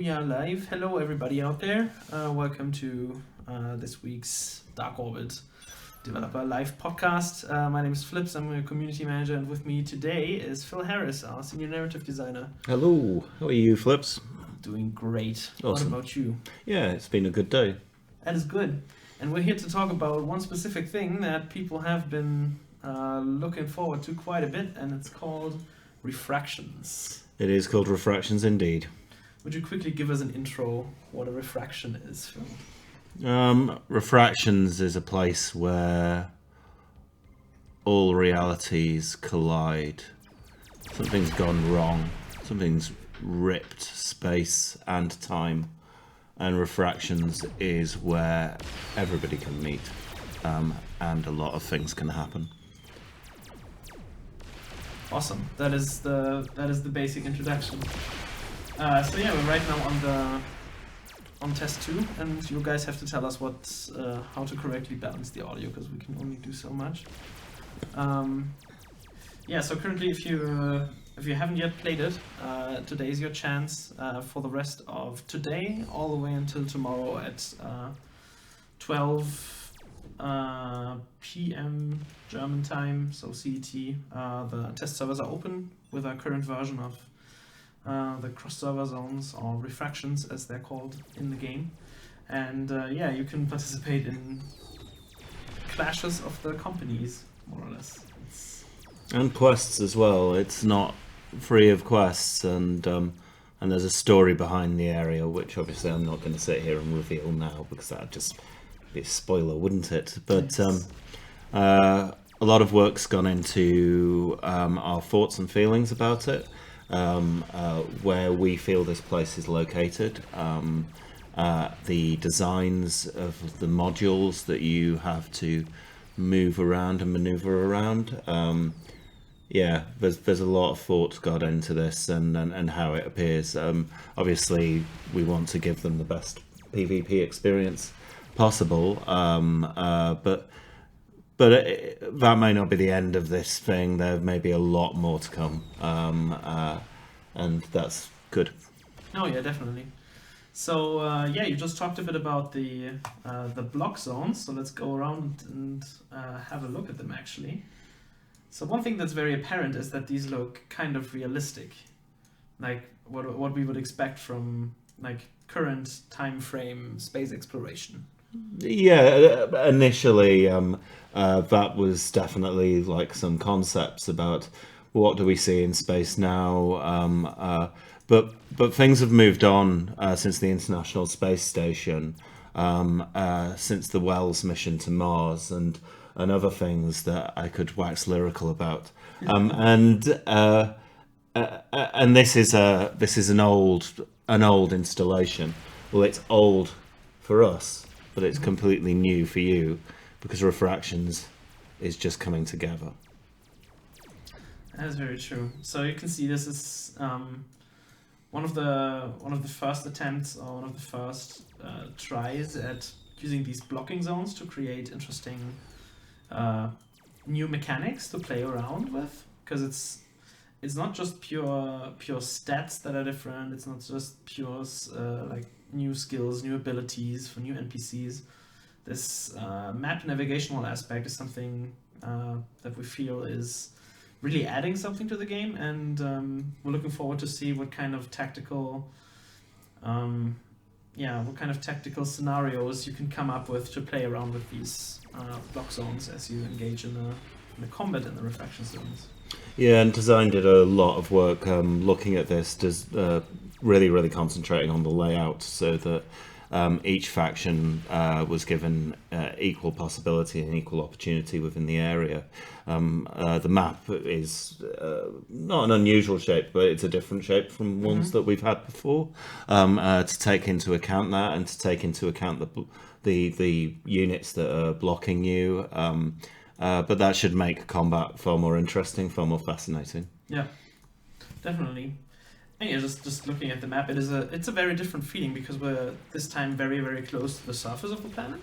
We are live. Hello, everybody out there. Welcome to this week's DarkOrbit Developer Live podcast. My name is Flips. I'm a community manager, and with me today is Phil Harris, our senior narrative designer. Hello, how are you, Flips? Doing great. Awesome. What about you? Yeah, it's been a good day. That is good. And we're here to talk about one specific thing that people have been looking forward to quite a bit, and it's called Refractions. It is called Refractions indeed. Would you quickly give us an intro what a refraction is, Phil? Refractions is a place where all realities collide. Something's gone wrong. Something's ripped space and time. And Refractions is where everybody can meet. And a lot of things can happen. Awesome. That is the basic introduction. So yeah, we're right now on test 2, and you guys have to tell us how to correctly balance the audio, because we can only do so much. Yeah. So currently, if you haven't yet played it, today is your chance for the rest of today, all the way until tomorrow at 12 p.m. German time, so CET. The test servers are open with our current version of the cross-server zones, or refractions as they're called in the game. And yeah, you can participate in clashes of the companies, more or less. And quests as well. It's not free of quests, and there's a story behind the area, which obviously I'm not going to sit here and reveal now, because that'd just be a spoiler, wouldn't it? But yes. A lot of work's gone into our thoughts and feelings about it. Where we feel this place is located, the designs of the modules that you have to move around and maneuver around. Yeah, there's a lot of thought got into this and how it appears. Obviously, we want to give them the best PvP experience possible, but that may not be the end of this thing. There may be a lot more to come, and that's good. Oh yeah, definitely. So yeah, you just talked a bit about the block zones. So let's go around and have a look at them actually. So one thing that's very apparent is that these look kind of realistic, like what we would expect from like current time frame space exploration. Yeah, initially that was definitely like some concepts about what do we see in space now, but things have moved on since the International Space Station, since the Wells mission to Mars, and other things that I could wax lyrical about, and this is an old installation. Well, it's old for us, but it's completely new for you, because Refractions is just coming together. That is very true. So you can see this is one of the first attempts, or one of the first tries at using these blocking zones to create interesting new mechanics to play around with, because it's not just pure stats that are different. It's not just pure like new skills, new abilities for new NPCs. This map navigational aspect is something that we feel is really adding something to the game, and we're looking forward to see what kind of tactical scenarios you can come up with to play around with these block zones as you engage in the combat in the refraction zones. Yeah, and Design did a lot of work looking at this, really concentrating on the layout, so that each faction was given equal possibility and equal opportunity within the area. The map is not an unusual shape, but it's a different shape from ones that we've had before, to take into account that, and to take into account the units that are blocking you. But that should make combat far more interesting, far more fascinating. Yeah, definitely. And yeah, just looking at the map, it's a very different feeling, because we're this time very close to the surface of the planet,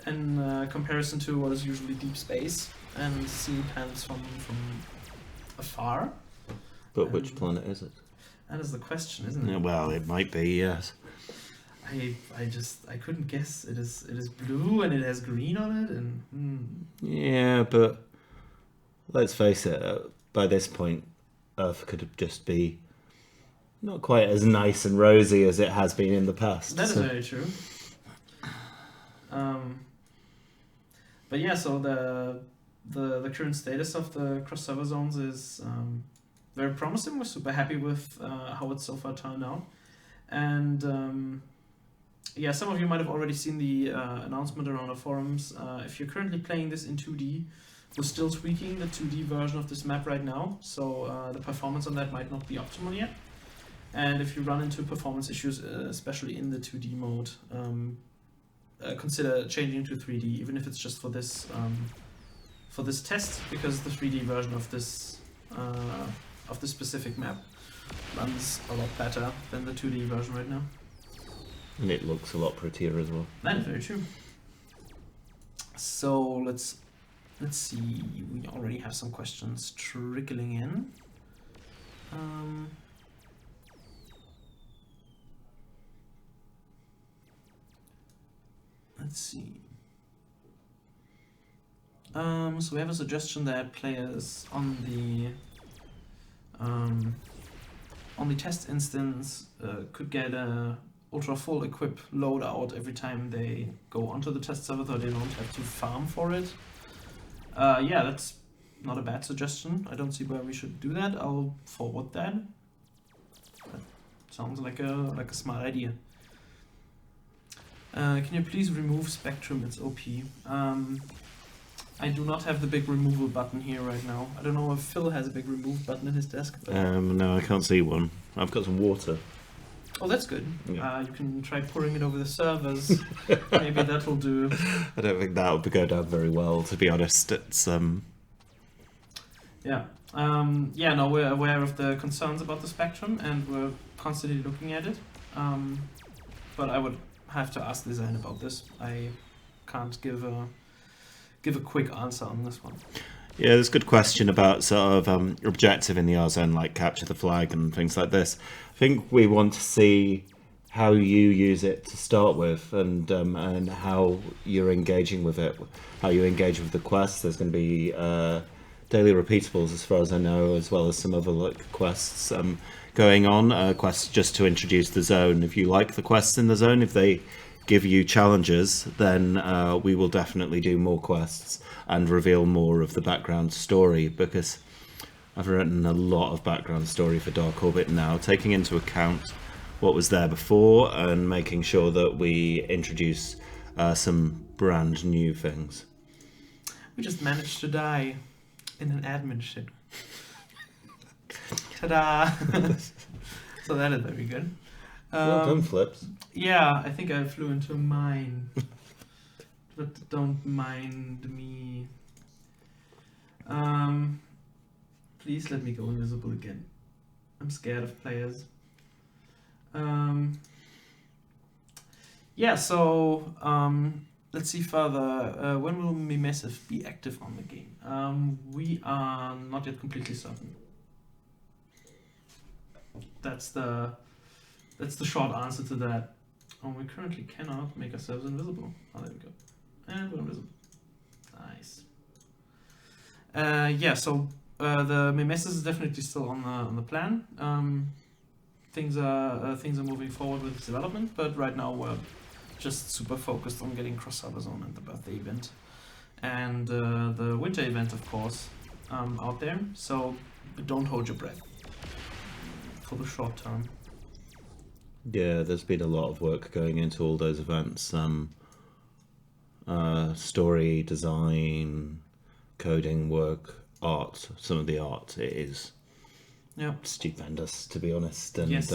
in comparison to what is usually deep space and seeing planets from afar. But which planet is it? That is the question, isn't Yeah, it? well, it might be, yes. I couldn't guess. It is blue and it has green on it, and Yeah, but let's face it, by this point, Earth could just be not quite as nice and rosy as it has been in the past. that is very true. But yeah, so the current status of the cross-server zones is very promising. We're super happy with how it's so far turned out. And yeah, some of you might have already seen the announcement around our forums. If you're currently playing this in 2D, we're still tweaking the 2D version of this map right now, so the performance on that might not be optimal yet. And if you run into performance issues, especially in the 2D mode, consider changing to 3D, even if it's just for this test, because the 3D version of this specific map runs a lot better than the 2D version right now. And it looks a lot prettier as well. That is very true. So let's see. We already have some questions trickling in. Let's see. So we have a suggestion that players on the test instance could get a ultra full equip loadout every time they go onto the test server, so they don't have to farm for it. Yeah, that's not a bad suggestion. I don't see why we should do that. I'll forward that. That sounds like a smart idea. Can you please remove Spectrum? It's OP. I do not have the big removal button here right now. I don't know if Phil has a big remove button in his desk. But No, I can't see one. I've got some water. oh, that's good. Yeah. You can try pouring it over the servers. Maybe that'll do. I don't think that would go down very well, to be honest. It's Yeah. Yeah, no, we're aware of the concerns about the Spectrum, and we're constantly looking at it. But I would have to ask design about this. I can't give a quick answer on this one. Yeah, there's a good question about sort of objective in the R zone, like capture the flag and things like this. I think we want to see how you use it to start with, and how you're engaging with it, how you engage with the quests. There's going to be daily repeatables, as far as I know, as well as some other like quests going on. Quests just to introduce the zone. If you like the quests in the zone, if they give you challenges, then we will definitely do more quests and reveal more of the background story, because I've written a lot of background story for DarkOrbit now, taking into account what was there before and making sure that we introduce some brand new things. We just managed to die in an admin ship. Ta-da! So that is very good. Well done, Flips. Yeah, I think I flew into a mine. But don't mind me. Please let me go invisible again. I'm scared of players. Yeah, so let's see further. When will Mimesis be active on the game? We are not yet completely certain. That's the short answer to that. We currently cannot make ourselves invisible. Oh, there we go. And we're invisible. Nice. Yeah, so the Mimesis is definitely still on the plan. Things are moving forward with its development, but right now we're just super focused on getting Cross-Server Zone and the birthday event, and the winter event, of course, out there. So don't hold your breath for the short term. Yeah, there's been a lot of work going into all those events. Story, design, coding work, art. Some of the art is stupendous, to be honest. And Yes.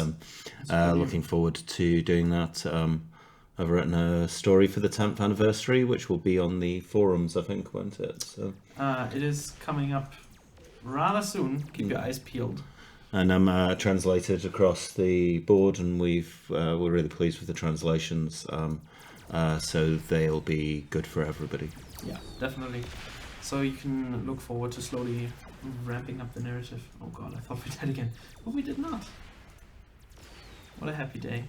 looking forward to doing that. I've written a story for the 10th anniversary, which will be on the forums, I think, won't it? So. It is coming up rather soon. Keep your eyes peeled. And I'm translated across the board, and we're really pleased with the translations. So they'll be good for everybody. Yeah, definitely. So you can look forward to slowly ramping up the narrative. Oh god, I thought we did again, but we did not. What a happy day.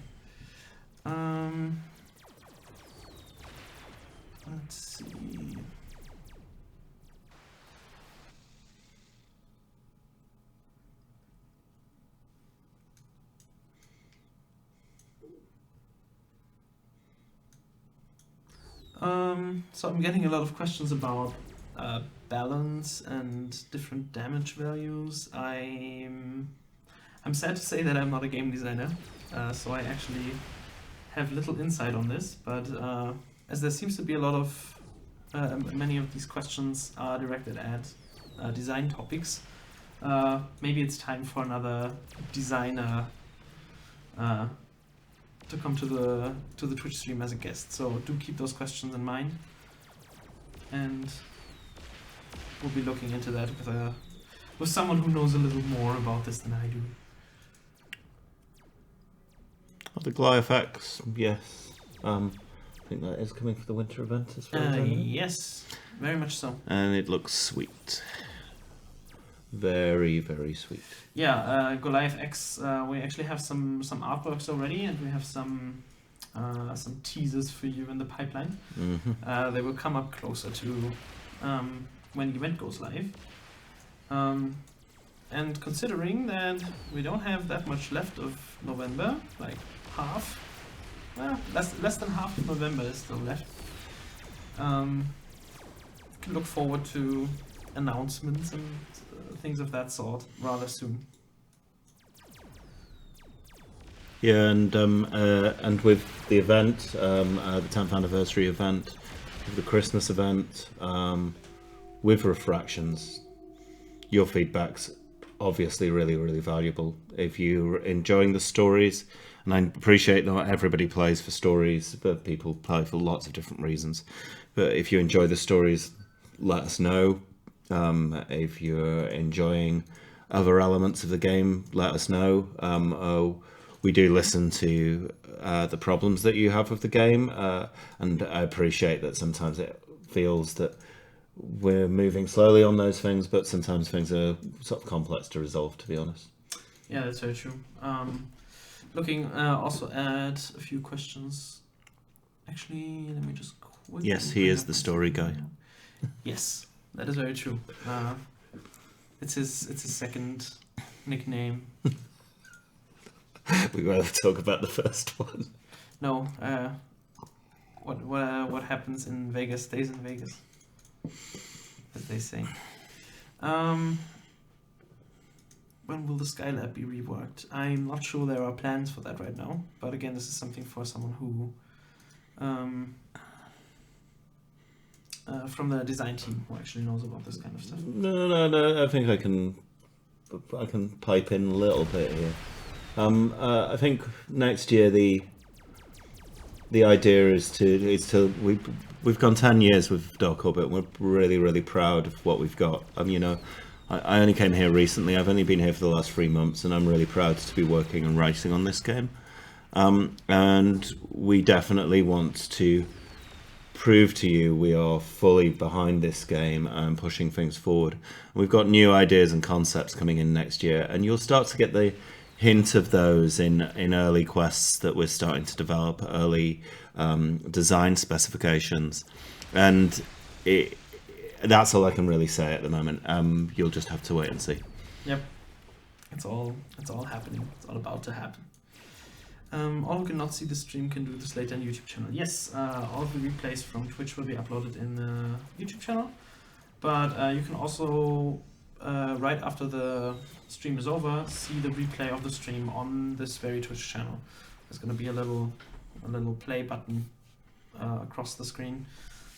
Let's see. So I'm getting a lot of questions about balance and different damage values. I'm sad to say that I'm not a game designer, so I actually have little insight on this, but as there seems to be a lot of many of these questions are directed at design topics, maybe it's time for another designer to come to the Twitch stream as a guest. So do keep those questions in mind, and we'll be looking into that with someone who knows a little more about this than I do. The Goliath X, yes. I think that is coming for the winter event as well. Yes, very much so. And it looks sweet. Very, very sweet. Yeah, Goliath X, we actually have some artworks already, and we have some teasers for you in the pipeline. Mm-hmm. They will come up closer to when the event goes live. And considering that we don't have that much left of November, like half, well, less than half of November is still left. Can look forward to announcements and things of that sort rather soon. Yeah, and with the event, the 10th anniversary event, the Christmas event, with Refractions, your feedback's obviously really, really valuable. If you're enjoying the stories, and I appreciate not everybody plays for stories, but people play for lots of different reasons. But if you enjoy the stories, let us know. If you're enjoying other elements of the game, let us know. We do listen to the problems that you have with the game, and I appreciate that sometimes it feels that we're moving slowly on those things, but sometimes things are sort of complex to resolve, to be honest. Yeah, that's very true. Looking also at a few questions. Actually, let me just quickly... Yes, he is the story guy. Yes, that is very true. It's his second nickname. We'd rather talk about the first one. No, what happens in Vegas stays in Vegas, as they say. When will the Skylab be reworked? I'm not sure there are plans for that right now, but again, this is something for someone who from the design team who actually knows about this kind of stuff. No. I think I can pipe in a little bit here. I think next year the idea is to we've gone 10 years with DarkOrbit, and we're really, really proud of what we've got. I only came here recently. I've only been here for the last 3 months, and I'm really proud to be working and writing on this game. And we definitely want to prove to you we are fully behind this game and pushing things forward. We've got new ideas and concepts coming in next year, and you'll start to get the hint of those in early quests that we're starting to develop, early design specifications, and that's all I can really say at the moment. You'll just have to wait and see. Yep, it's all happening. It's all about to happen. All who cannot see the stream can do this later on YouTube channel. Yes, all of the replays from Twitch will be uploaded in the YouTube channel, but you can also right after the stream is over see the replay of the stream on this very Twitch channel. There's going to be a little play button across the screen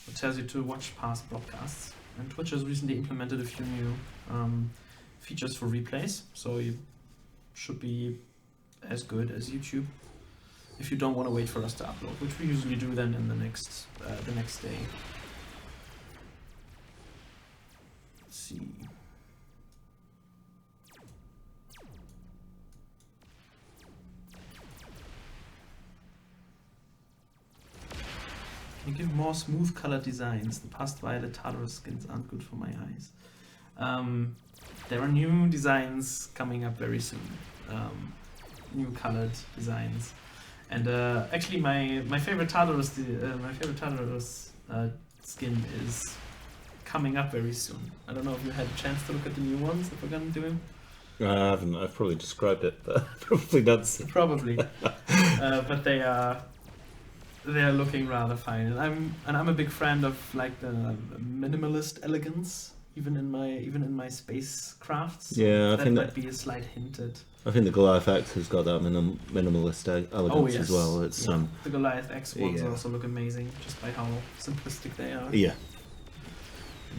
that tells you to watch past broadcasts. And Twitch has recently implemented a few new features for replays, so you should be as good as YouTube if you don't want to wait for us to upload, which we usually do then in the next day. Let's see. Can you give more smooth color designs? The past violet Tartarus skins aren't good for my eyes. There are new designs coming up very soon. new colored designs. And actually, my favorite Tartarus skin is coming up very soon. I don't know if you had a chance to look at the new ones that we're gonna do. I haven't. I've probably described it, but probably not. Probably, but they're looking rather fine, and I'm a big fan of like the minimalist elegance, even in my spacecrafts. Yeah, I that think might be a slight hint at. I think the Goliath X has got that minimalist elegance as well. It's yeah. The Goliath X ones yeah. also look amazing, just by how simplistic they are. Yeah.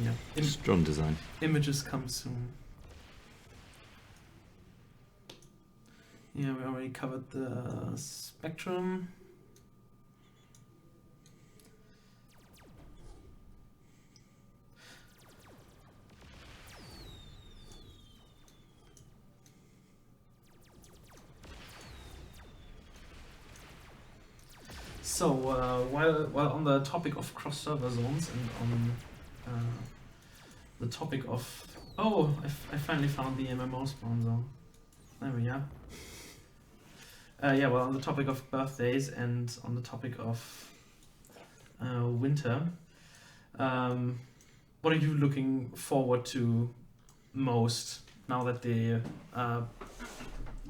Yeah. Strong design. Images come soon. Yeah, we already covered the spectrum. So while on the topic of cross-server zones and on the topic of I finally found the MMO spawn zone. There we are. Yeah, well, on the topic of birthdays and on the topic of winter, what are you looking forward to most now that the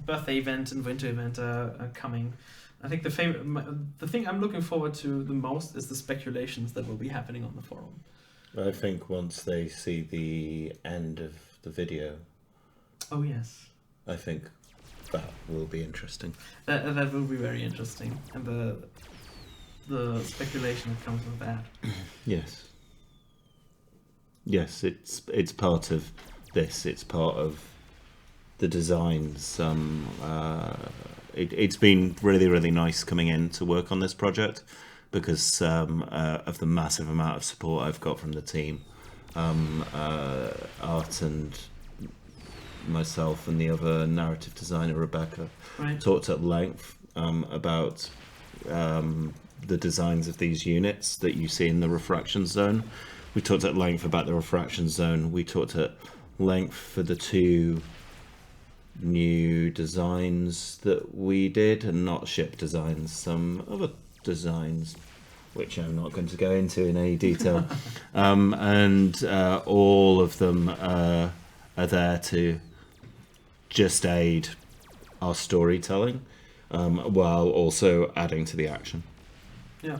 birthday event and winter event are coming? I think the thing I'm looking forward to the most is the speculations that will be happening on the forum. I think once they see the end of the video. Oh yes. I think that will be interesting. That will be very interesting, and the speculation that comes with that. Yes. Yes, it's part of this. It's part of the designs. It's been really, really nice coming in to work on this project because of the massive amount of support I've got from the team. Art and myself and the other narrative designer, Rebecca, talked at length about the designs of these units that you see in the Refractions zone. We talked at length about the Refractions zone. We talked at length for the two new designs that we did, and not ship designs, some other designs which I'm not going to go into in any detail. And all of them are there to just aid our storytelling while also adding to the action. Yeah.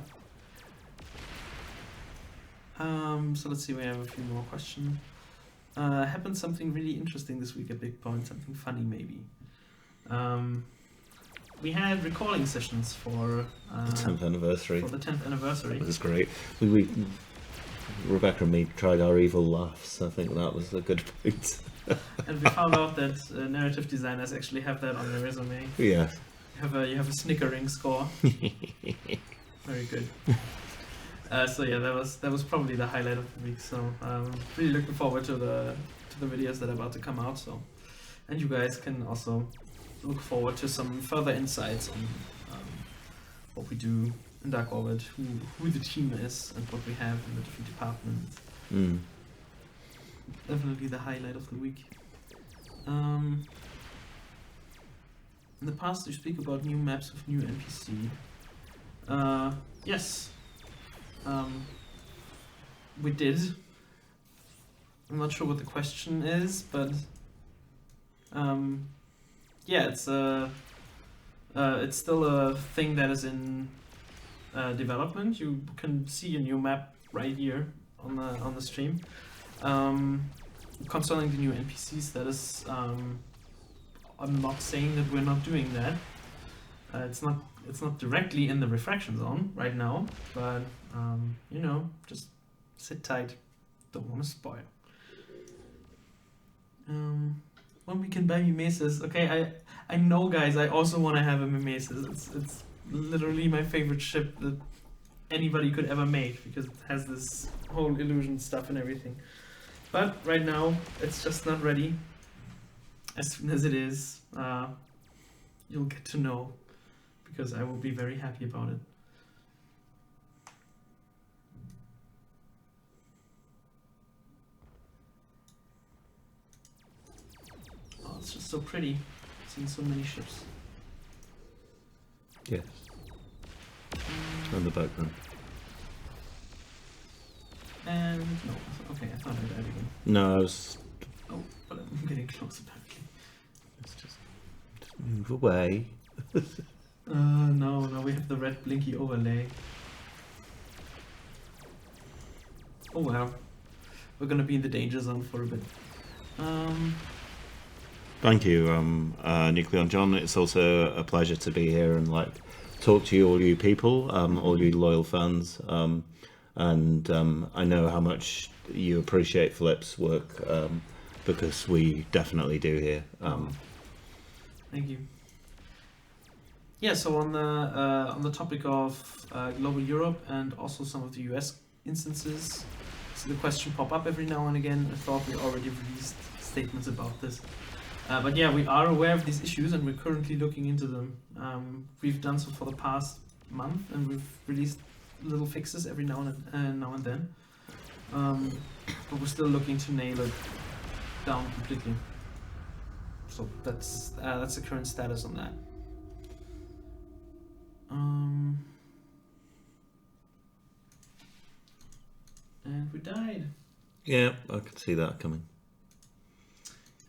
So let's see, we have a few more questions. Happened something really interesting this week at Big Point, something funny maybe. We had recording sessions for the 10th anniversary. For the 10th anniversary. That was great. We Rebecca and me tried our evil laughs. I think that was a good point. And we found out that narrative designers actually have that on their resume. Yeah. You have a snickering score. Very good. So yeah, that was probably the highlight of the week. So really looking forward to the videos that are about to come out. So, and you guys can also look forward to some further insights on what we do in DarkOrbit, who the team is, and what we have in the different departments. Definitely the highlight of the week. In the past, you speak about new maps with new NPC. Yes. We did. I'm not sure what the question is, but yeah, it's still a thing that is in development. You can see a new map right here on the stream. Concerning the new NPCs, that is, I'm not saying that we're not doing that. It's not directly in the refraction zone right now, but you know, just sit tight. Don't want to spoil. When we can buy mimesis, okay, I know, guys. I also want to have a mimesis. It's literally my favorite ship that anybody could ever make because it has this whole illusion stuff and everything. But right now, it's just not ready. As soon as it is, you'll get to know, because I will be very happy about it. Oh, it's just so pretty, seeing so many ships. Yes. On the background. And no, okay, I thought I died again. No, I was. Oh, but I'm getting close apparently. Let's just move away. No, we have the red blinky overlay. Oh wow, we're gonna be in the danger zone for a bit. Thank you, Nucleon John. It's also a pleasure to be here and like talk to you, all you people, all you loyal fans, and I know how much you appreciate Flip's work, because we definitely do here. Thank you. Yeah, so on the topic of global Europe and also some of the US instances, so the question pop up every now and again. I thought we already released statements about this. But yeah, we are aware of these issues and we're currently looking into them. We've done so for the past month and we've released little fixes every now and then. But we're still looking to nail it down completely. So that's the current status on that. And we died. Yeah, I could see that coming.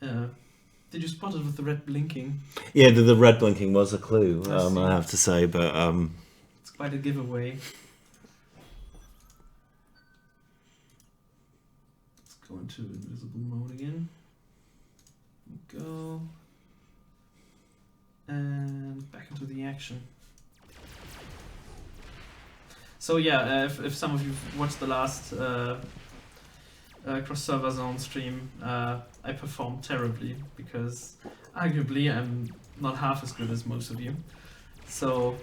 Did you spot it with the red blinking? Yeah, the red blinking was a clue, I I have to say, but it's quite a giveaway. Let's go into invisible mode again. Go. And back into the action. So yeah, if some of you watched the last cross-server zone stream, I performed terribly because arguably I'm not half as good as most of you. So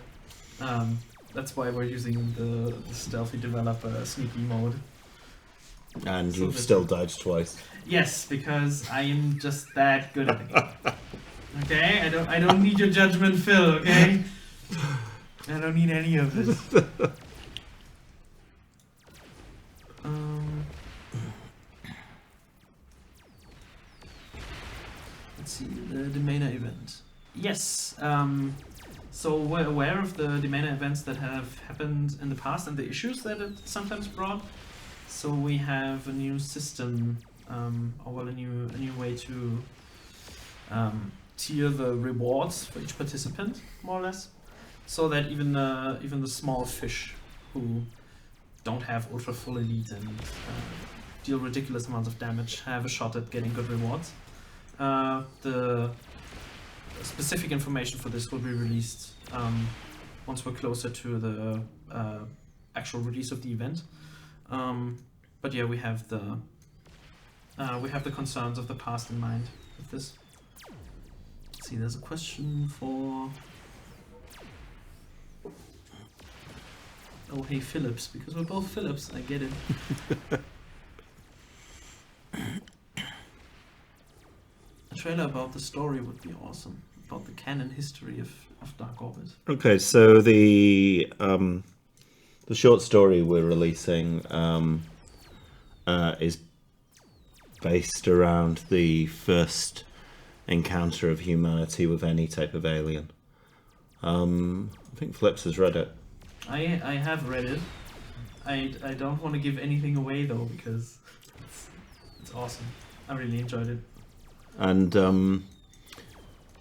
that's why we're using the stealthy developer sneaky mode. and So you've that- still died twice. Yes, because I am just that good at the game. Okay, I don't need your judgment, Phil. Okay, I don't need any of this. Let's see the Demena event. Yes. So we're aware of the Demena events that have happened in the past and the issues that it sometimes brought. So we have a new system, or well, a new way to tier the rewards for each participant, more or less, so that even the small fish who don't have ultra full elite and deal ridiculous amounts of damage have a shot at getting good rewards. The specific information for this will be released once we're closer to the actual release of the event. But yeah, we have the concerns of the past in mind with this. Let's see, there's a question for. Oh, hey Phillips, because we're both Phillips. I get it. A trailer about the story would be awesome. About the canon history of DarkOrbit. Okay, so the short story we're releasing is based around the first encounter of humanity with any type of alien. I think Flips has read it. I have read it. I don't want to give anything away though because it's awesome. I really enjoyed it. And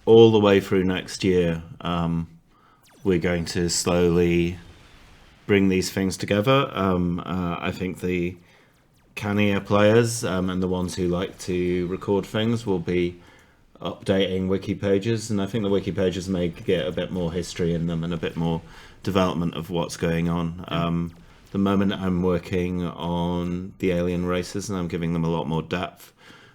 all the way through next year, we're going to slowly bring these things together. I think the cannier players and the ones who like to record things will be updating wiki pages, and I think the wiki pages may get a bit more history in them and a bit more development of what's going on. The moment I'm working on the alien races and I'm giving them a lot more depth,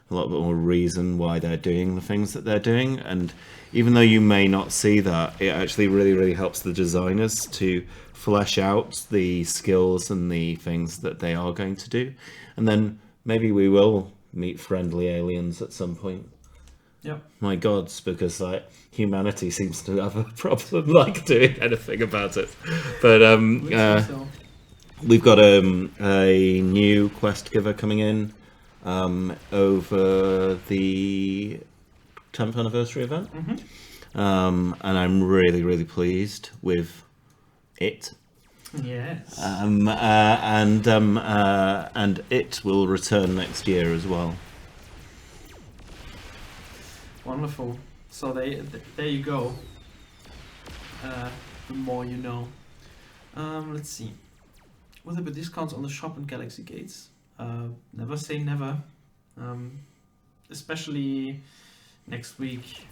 a lot more reason why they're doing the things that they're doing, and even though you may not see that, it actually really helps the designers to flesh out the skills and the things that they are going to do, and then maybe we will meet friendly aliens at some point. Yep. My gods, because like humanity seems to have a problem like doing anything about it. But So. we've got a new quest giver coming in over the 10th anniversary event. and I'm really, really pleased with it. Yes. And it will return next year as well. Wonderful. So there you go. The more you know. Let's see. Will there be discounts on the shop and Galaxy Gates? Never say never. Especially next week.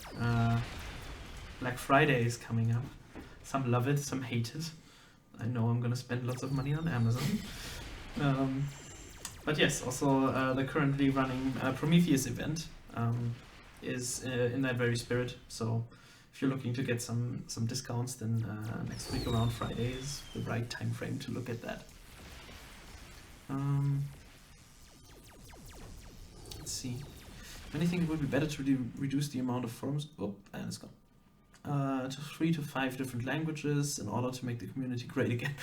Black Friday is coming up. Some love it, some hate it. I know I'm gonna spend lots of money on Amazon. But yes, also the currently running Prometheus event is in that very spirit. So if you're looking to get some discounts, then next week around Friday is the right time frame to look at that. Let's see. Many think it would be better to reduce the amount of forums. Oh, and it's gone. To 3 to 5 different languages in order to make the community great again.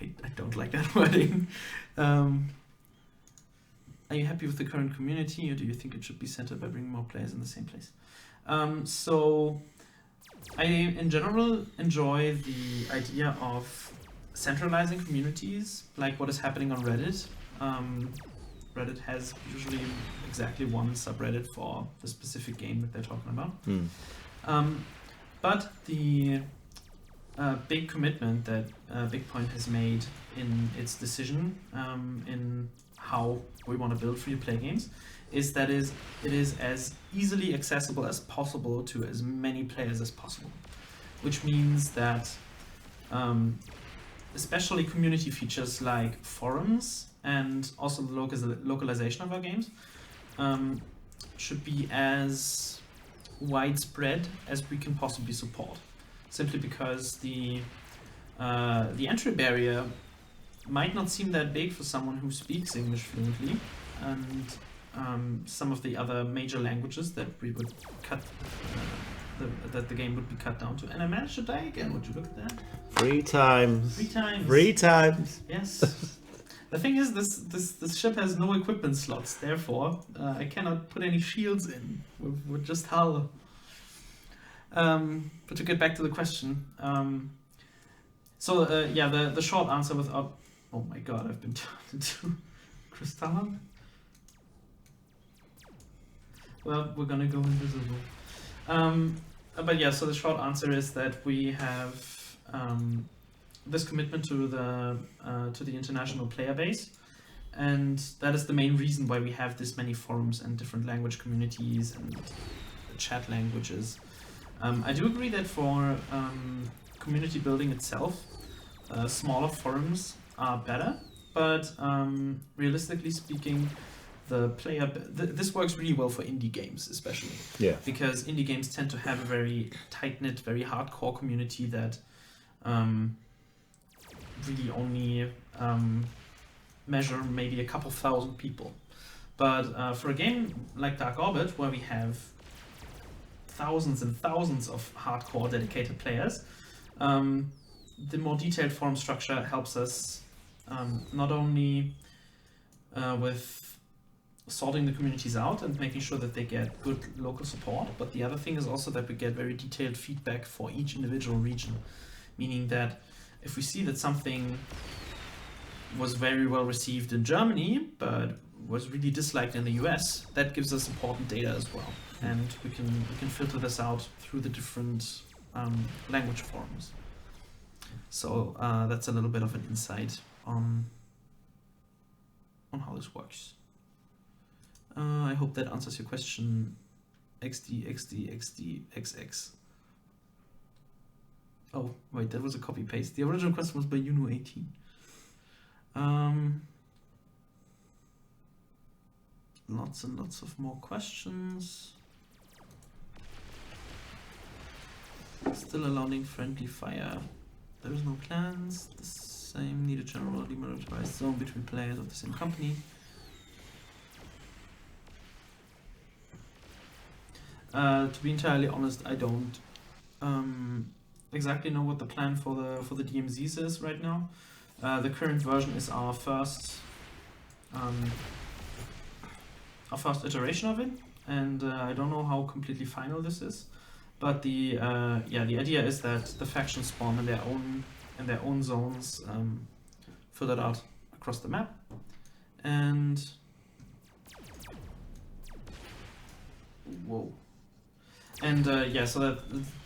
I don't like that wording. Are you happy with the current community, or do you think it should be centered by bringing more players in the same place? So I, in general, enjoy the idea of centralizing communities, like what is happening on Reddit. Reddit has usually exactly one subreddit for the specific game that they're talking about. But the big commitment that BigPoint has made in its decision in how we want to build free-to-play games is that it is as easily accessible as possible to as many players as possible, which means that especially community features like forums and also the localization of our games should be as widespread as we can possibly support, simply because the entry barrier might not seem that big for someone who speaks English fluently, and some of the other major languages that we would cut that the game would be cut down to. And I managed to die again. Would you look at that? 3 times. 3 times. 3 times. Yes. The thing is, this ship has no equipment slots, therefore I cannot put any shields in with just hull. But to get back to the question, yeah, the short answer without, oh my god, I've been turned into Crystalline. Well, we're gonna go invisible. But yeah, so the short answer is that we have this commitment to the international player base, and that is the main reason why we have this many forums and different language communities and chat languages. I do agree that for community building itself, smaller forums are better, but realistically speaking, this works really well for indie games, especially. Yeah. Because indie games tend to have a very tight-knit, very hardcore community that really only measure maybe a couple thousand people. But for a game like DarkOrbit, where we have thousands and thousands of hardcore dedicated players, the more detailed forum structure helps us not only with sorting the communities out and making sure that they get good local support, but the other thing is also that we get very detailed feedback for each individual region, meaning that if we see that something was very well received in Germany but was really disliked in the US, that gives us important data as well, and we can filter this out through the different language forums. So that's a little bit of an insight on how this works. I hope that answers your question, XD. Oh, wait, that was a copy paste. The original question was by Juno18. Lots and lots of more questions. Still allowing friendly fire. There is no plans. The same need a general demilitarized zone between players of the same company. To be entirely honest, I don't exactly know what the plan for the DMZs is right now. The current version is our first iteration of it, and I don't know how completely final this is. But the the idea is that the factions spawn in their own zones, further out across the map, and whoa. And so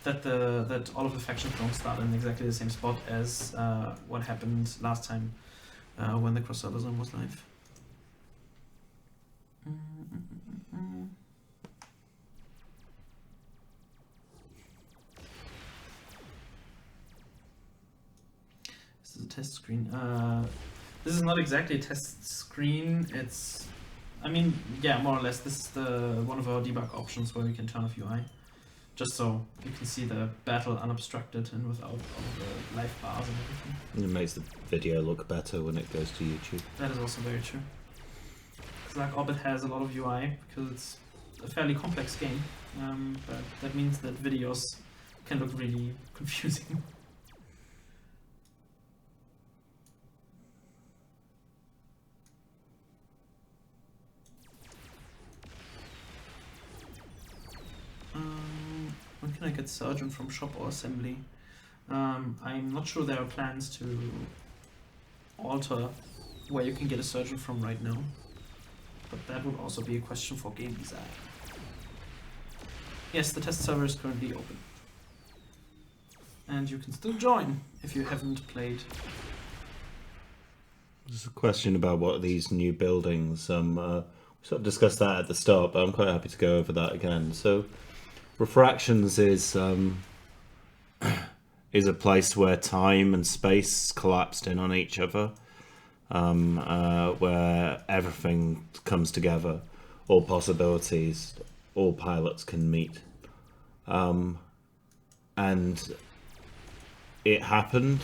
that all of the factions don't start in exactly the same spot as what happened last time when the crossover zone was live. This is a test screen. This is not exactly a test screen. It's, I mean, yeah, more or less. This is one of our debug options where we can turn off UI. Just so you can see the battle unobstructed and without all the live bars and everything. It makes the video look better when it goes to YouTube. That is also very true. Because DarkOrbit has a lot of UI because it's a fairly complex game, but that means that videos can look really confusing. When can I get Surgeon from shop or assembly? I'm not sure there are plans to alter where you can get a Surgeon from right now, but that would also be a question for game design. Yes, the test server is currently open, and you can still join if you haven't played. There's a question about what these new buildings. We sort of discussed that at the start, but I'm quite happy to go over that again. So, Refractions is a place where time and space collapsed in on each other, where everything comes together, all possibilities, all pilots can meet, and it happened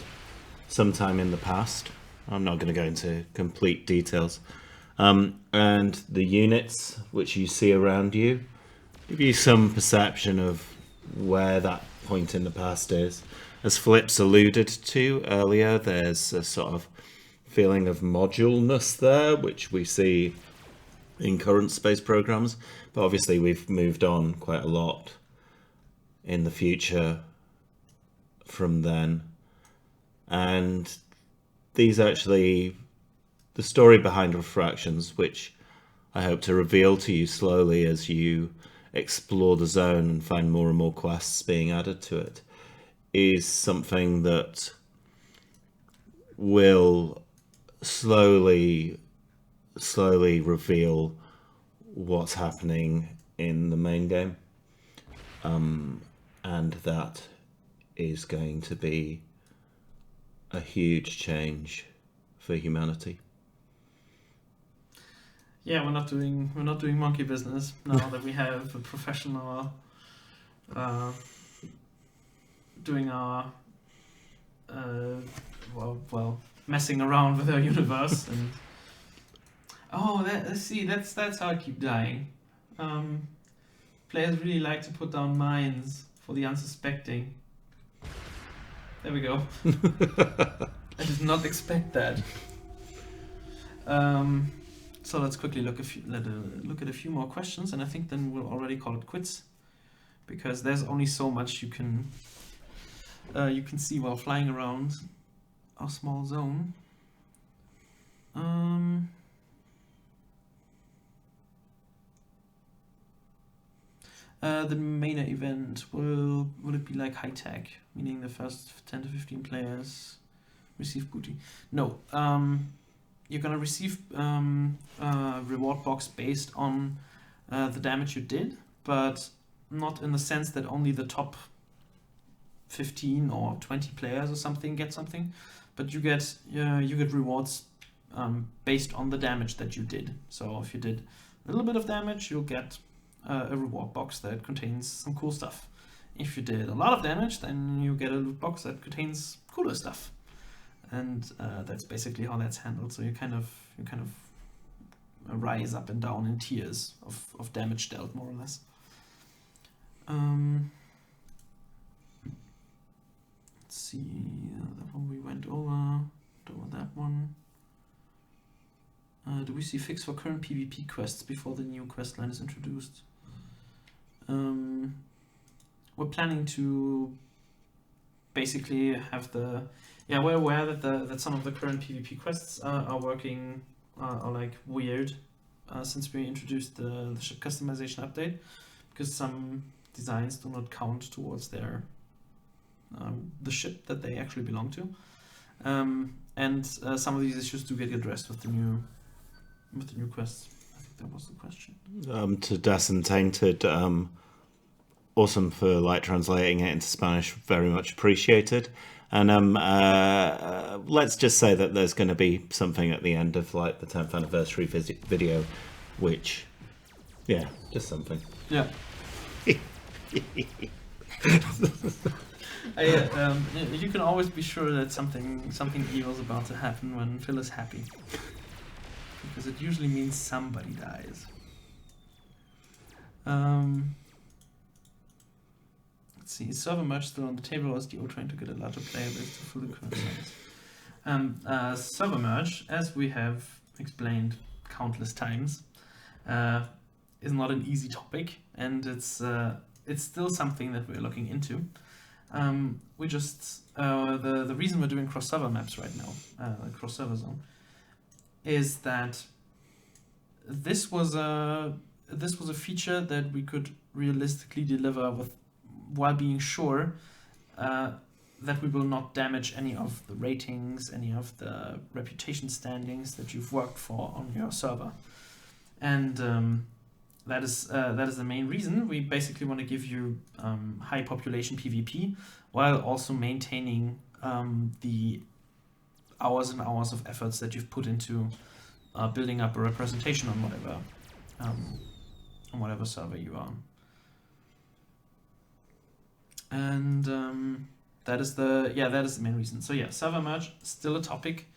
sometime in the past. I'm not going to go into complete details, and the units which you see around you give you some perception of where that point in the past is. As Flips alluded to earlier, there's a sort of feeling of moduleness there, which we see in current space programs, but obviously we've moved on quite a lot in the future from then. And these actually, the story behind Refractions, which I hope to reveal to you slowly as you explore the zone and find more and more quests being added to it, is something that will slowly reveal what's happening in the main game, and that is going to be a huge change for humanity. Yeah, we're not doing monkey business now that we have a professional doing our messing around with our universe. And that's how I keep dying. Players really like to put down mines for the unsuspecting. There we go. I did not expect that. So let's quickly look at a few more questions, and I think then we'll already call it quits, because there's only so much you can see while flying around our small zone. The main event, will it be like high tech, meaning the first 10 to 15 players receive booty? No. You're gonna receive a reward box based on the damage you did, but not in the sense that only the top 15 or 20 players or something get something, but you get rewards based on the damage that you did. So if you did a little bit of damage, you'll get a reward box that contains some cool stuff. If you did a lot of damage, then you get a loot box that contains cooler stuff. And that's basically how that's handled. So you kind of rise up and down in tiers of damage dealt, more or less. Let's see, that one we went over that one. Do we see fix for current PvP quests before the new quest line is introduced? we're planning to basically have we're aware that some of the current PvP quests are working are like weird since we introduced the ship customization update, because some designs do not count towards their the ship that they actually belong to, and some of these issues do get addressed with the new quests. I think that was the question. To Das and Tainted, awesome for like translating it into Spanish, very much appreciated. And let's just say that there's going to be something at the end of like the 10th anniversary video, which, yeah, just something. Yeah. You can always be sure that something evil is about to happen when Phil is happy, because it usually means somebody dies. Let's see, is server merge still on the table, or is DO trying to get a larger player base to fill the current size? Server merge, as we have explained countless times, is not an easy topic, and it's still something that we're looking into. We just the reason we're doing cross server maps right now, cross server zone, is that this was a feature that we could realistically deliver while being sure that we will not damage any of the ratings, any of the reputation standings that you've worked for on your server, and that is the main reason. We basically want to give you high population PvP while also maintaining the hours and hours of efforts that you've put into building up a representation on whatever server you are on. And that is the main reason. So yeah, server merge still a topic.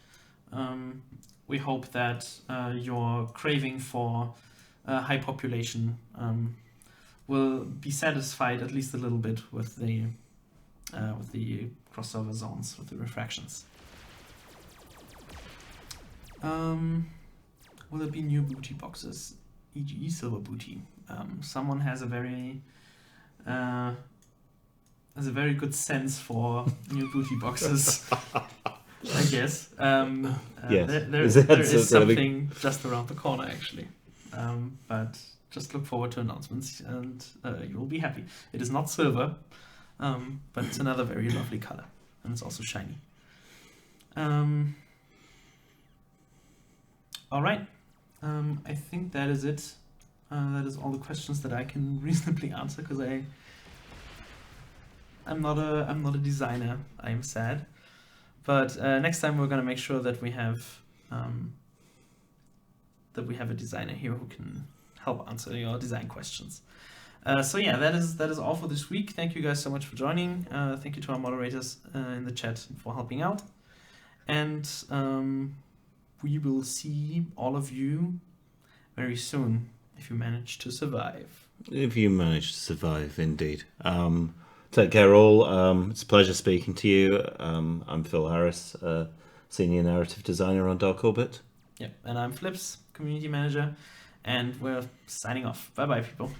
We hope that your craving for high population will be satisfied at least a little bit with the cross server zones, with the refractions. Will there be new booty boxes, e.g. silver booty? Someone has a very good sense for new booty boxes, I guess. Yes. There is something just around the corner, actually. But just look forward to announcements, and you will be happy. It is not silver, but it's another very lovely color, and it's also shiny. All right. I think that is it. That is all the questions that I can reasonably answer, because I'm not a designer. I am sad, but next time we're gonna make sure that we have a designer here who can help answer your design questions. So yeah, that is all for this week. Thank you guys so much for joining. Thank you to our moderators in the chat for helping out, and we will see all of you very soon if you manage to survive. If you manage to survive, indeed. Take care, all. It's a pleasure speaking to you. I'm Phil Harris, Senior Narrative Designer on DarkOrbit. Yeah, and I'm Flips, Community Manager, and we're signing off. Bye-bye, people.